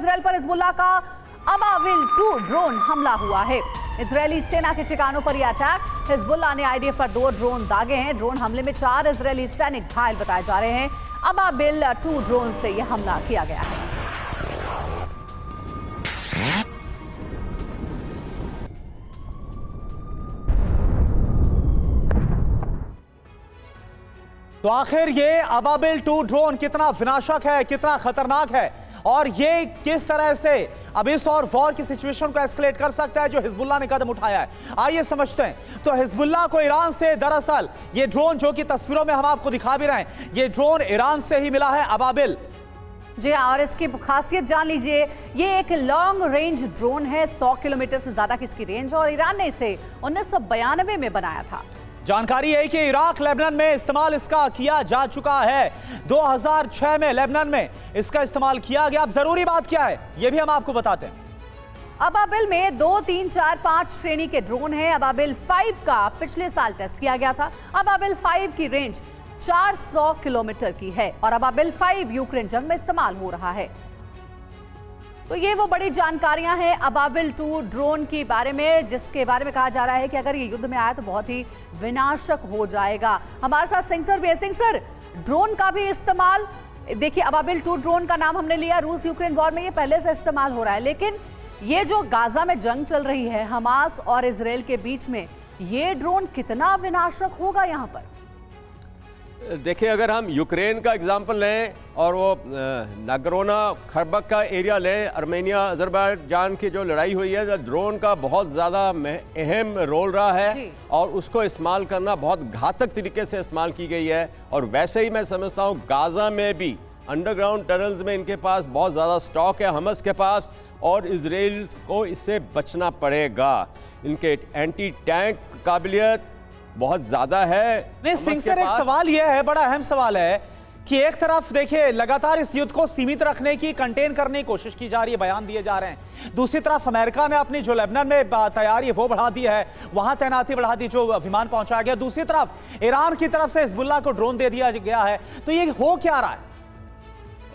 Israel पर Hezbollah का अबाविल 2 drone हमला हुआ है। इजरायली सेना के ठिकानों पर यह अटैक। हिजबुल्लाह ने आईडीएफ पर 2 ड्रोन दागे हैं। ड्रोन हमले में 4 इजरायली सैनिक घायल बताए जा रहे हैं। अबाविल 2 ड्रोन से यह हमला किया गया है। तो आखिर ये अबाबिल 2 ड्रोन कितना विनाशक है, कितना खतरनाक है और ये किस तरह से अब इस और वॉर की सिचुएशन को एस्केलेट कर सकता है जो हिजबुल्लाह ने कदम उठाया है। आइए समझते हैं। तो हिजबुल्लाह को ईरान से दरअसल ये ड्रोन जो कि तस्वीरों में हम आपको दिखा भी रहे हैं, ये ड्रोन ईरान से ही मिला है अबाबिल। जी हाँ, और इसकी खासियत जान लीजिए। ये एक लॉन्ग रेंज ड्रोन है, 100 किलोमीटर से ज्यादा की इसकी रेंज, और ईरान ने इसे 1992 में बनाया था। जानकारी है कि इराक लेबनान में इस्तेमाल इसका किया जा चुका है। 2006 में लेबनान में इसका इस्तेमाल किया गया। अब जरूरी बात क्या है ये भी हम आपको बताते हैं। अबाबिल में 2, 3, 4, 5 श्रेणी के ड्रोन हैं। अबाबिल 5 का पिछले साल टेस्ट किया गया था। अबाबिल 5 की रेंज 400 किलोमीटर की है और अबाबिल 5 यूक्रेन जंग में इस्तेमाल हो रहा है। तो ये वो बड़ी जानकारियां हैं अबाबिल 2 ड्रोन के बारे में, जिसके बारे में कहा जा रहा है कि अगर ये युद्ध में आया तो बहुत ही विनाशक हो जाएगा। हमारे साथ सिंह सर भी है। सिंह सर, ड्रोन का भी इस्तेमाल, देखिए अबाबिल 2 ड्रोन का नाम हमने लिया, रूस यूक्रेन वॉर में ये पहले से इस्तेमाल हो रहा है, लेकिन ये जो गाजा में जंग चल रही है हमास और इजराइल के बीच में, ये ड्रोन कितना विनाशक होगा यहाँ पर? देखिए, अगर हम यूक्रेन का एग्जांपल लें और वो नागरोना खरबक का एरिया लें, आर्मेनिया अजरबैजान की जो लड़ाई हुई है, ड्रोन का बहुत ज़्यादा अहम रोल रहा है और उसको इस्तेमाल करना बहुत घातक तरीके से इस्तेमाल की गई है। और वैसे ही मैं समझता हूँ गाज़ा में भी अंडरग्राउंड टनल्स में इनके पास बहुत ज़्यादा स्टॉक है हमस के पास, और इजराइल को इससे बचना पड़ेगा। इनके एंटी टैंक काबिलियत बहुत ज्यादा है। नहीं सिंह सर, एक सवाल यह है, बड़ा अहम सवाल है कि एक तरफ देखिए लगातार इस युद्ध को सीमित रखने की, कंटेन करने की कोशिश की जा रही है, बयान दिए जा रहे हैं। दूसरी तरफ अमेरिका ने अपनी जो लेबनान में तैयारी है वो बढ़ा दी है, वहां तैनाती बढ़ा दी, जो विमान पहुंचाया गया। दूसरी तरफ ईरान की तरफ से हिजबुल्लाह को ड्रोन दे दिया गया है। तो ये हो क्या रहा है?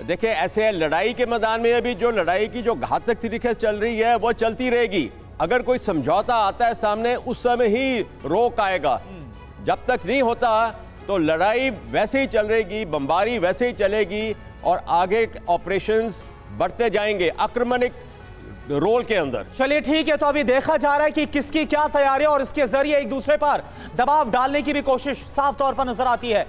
देखिए, ऐसे लड़ाई के मैदान में अभी जो लड़ाई की जो घातक तरीके से चल रही है वो चलती रहेगी। अगर कोई समझौता आता है सामने, उस समय ही रोक आएगा। जब तक नहीं होता तो लड़ाई वैसे ही चल रहेगी, बमबारी वैसे ही चलेगी और आगे ऑपरेशंस बढ़ते जाएंगे आक्रमणिक रोल के अंदर। चलिए ठीक है, तो अभी देखा जा रहा है कि किसकी क्या तैयारी और इसके जरिए एक दूसरे पर दबाव डालने की भी कोशिश साफ तौर पर नजर आती है।